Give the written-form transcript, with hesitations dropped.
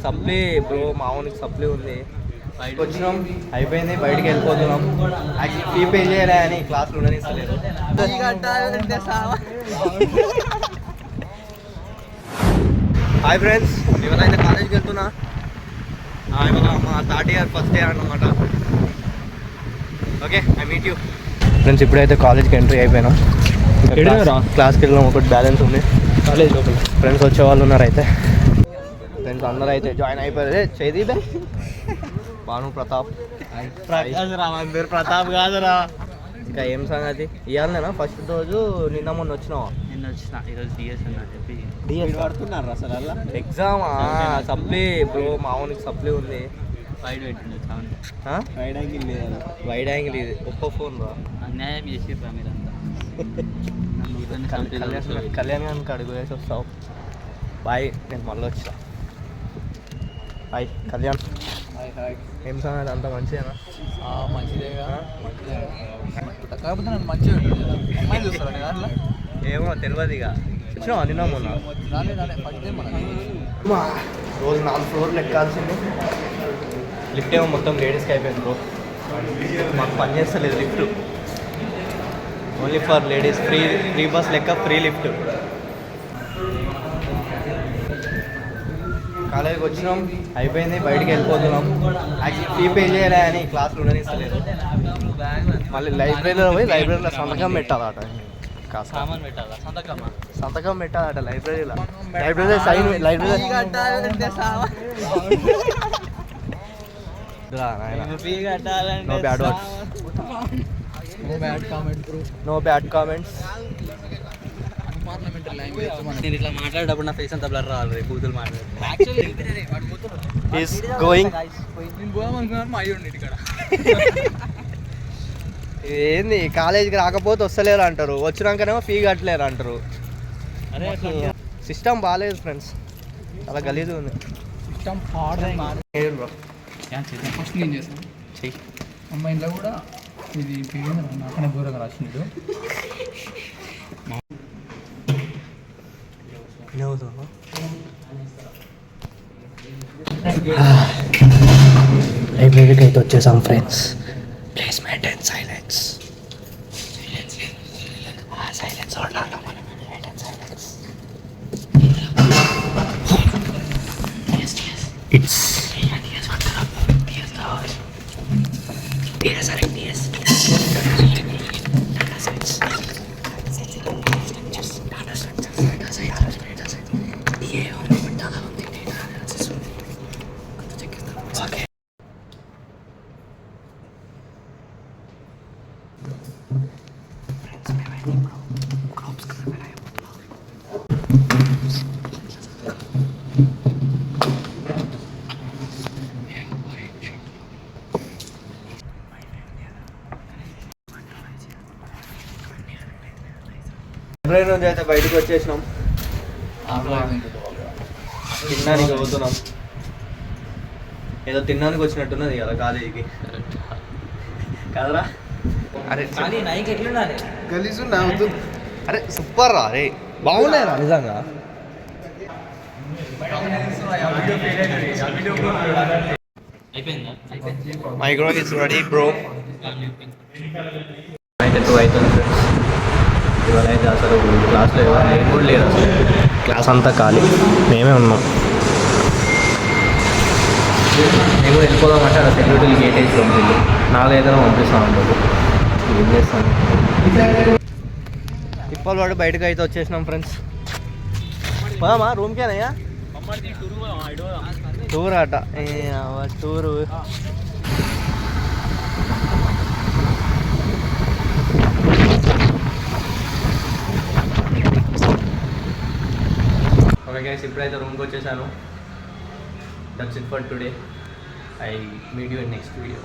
Supply bro, మామూలుకి supply ఉంది. వచ్చినాం, అయిపోయింది, బయటికి వెళ్ళిపోతున్నాం. యాక్చువల్లీ ఫీ పే చేయలే అని క్లాసులు ఉండనిస్తలేదు. హాయ్ ఫ్రెండ్స్, ఇవాళ అయితే కాలేజ్కి వెళ్తున్నా. ఇవాళ మా థర్డ్ ఇయర్ ఫస్ట్ ఇయర్ అన్నమాట. Okay, I meet you friends. ఇప్పుడైతే కాలేజ్కి ఎంట్రీ అయిపోయినాం. క్లాస్కి వెళ్ళినాం, ఒకటి బ్యాలెన్స్ ఉంది కాలేజ్ లోపల. ఫ్రెండ్స్ వచ్చే వాళ్ళు ఉన్నారు. అయితే ఫ్రెండ్స్ అందరూ అయితే జాయిన్ అయిపోయారు. చైదీప్, భాను, ప్రతాప్. ప్రతాప్ కాదురా. ఇంకా ఏం సంగతి? ఇవ్వాలనేనా ఫస్ట్ రోజు? నిన్న మొన్న వచ్చినావా? నిన్న వచ్చిన, ఈరోజు డిఎస్ అని చెప్పి డిఎస్ పడుతున్నారు అసలు. అలా ఎగ్జామ్ సప్లీ బ్రో, మామూలుకి సప్లీ ఉంది. వైడ్ పెట్టిండు, వైడ్ యాంగిల్ లేదు, వైడ్ యాంగిల్ ఇది ఒక్క ఫోన్ రా. అన్యాయం చేసి మీరంతా కళ్యాణ్ గారికి అడుగు వేసి వస్తావు. బాయ్, నేను మళ్ళీ వచ్చా. హాయ్ కళ్యాణ్. ఏం సంగతి? అంత మంచిదేనా? మంచిదేగా, కాకపోతే నన్ను మంచిగా అమ్మాయిలు చూస్తారా దాంట్లో? ఏమో తెలియదు. ఇక వచ్చినావా నిన్న మొన్న? రోజు 4 ఫ్లోర్లు ఎక్కాల్సింది. లిఫ్ట్ ఏమో మొత్తం లేడీస్కి అయిపోయింది బ్రో. మాకు పని చేస్తలేదు lift, only for ladies. Free bus లెక్క ఫ్రీ లిఫ్ట్. కాలేజీకి వచ్చినాం, అయిపోయింది, బయటికి వెళ్ళిపోతున్నాం. యాక్చువల్లీ ఫీ పే చేయలే అని క్లాసులు ఉండనిస్తలేదు. మళ్ళీ లైబ్రరీలో పోయి లైబ్రరీలో సంతకం పెట్టాలట. సంతకం పెట్టాలట లైబ్రరీలో. Library sign, library no bad comments. నేను ఇట్లా మాట్లాడేటప్పుడు నా ఫేస్ అంతా బ్లర్ రావాలి. కూతురు ఏంది? కాలేజీకి రాకపోతే వస్తలేరు అంటారు, వచ్చినాకనేమో ఫీ కట్టలేరు అంటారు. సిస్టమ్ బాగాలేదు ఫ్రెండ్స్, చాలా గలీజు ఉంది సిస్టమ్. ఫస్ట్ నేను చేస్తాను చెయ్యి. అమ్మ ఇంట్లో కూడా ఇది నాకనే ఘోరంగా రాసినాడు. లైబ్రరీకి అయితే వచ్చేసాం friends. Please maintain silence. Silence it's library నుంచి అయితే బయటకు వచ్చేసినాం. తినడానికి పోతున్నాం. ఏదో తినడానికి వచ్చినట్టున్నది కదా కాలేజీకి, కదరా? అరే గలీజు నవ్వుతూ. అరే సూపర్ రా, అరే బాగున్నాయి రా నిజంగా. Micro is ready bro. అయితే 2 అవుతుంది ఫ్రెండ్స్. ఇవాళ అయితే అసలు క్లాస్లో ఎవరు కూడా లేరు. క్లాస్ అంతా ఖాళీ, మేమే ఉన్నాం. మేము వెళ్ళిపోదామంటే అక్కడ సెక్యూరిటీలు గేట్ వేసి పంపింది. 4 ఏదైనా పంపిస్తాం అంటారు. ఏం చేస్తాను? తిప్పలు వాడు బయటకు అయితే వచ్చేసినాం ఫ్రెండ్స్. పోదామా రూమ్కేనయ్యా? టూర్ అట, టూరు. ఓకే గైస్, ఇప్పుడైతే రూమ్కి వచ్చేసాను. That's it for today. I meet you in next video.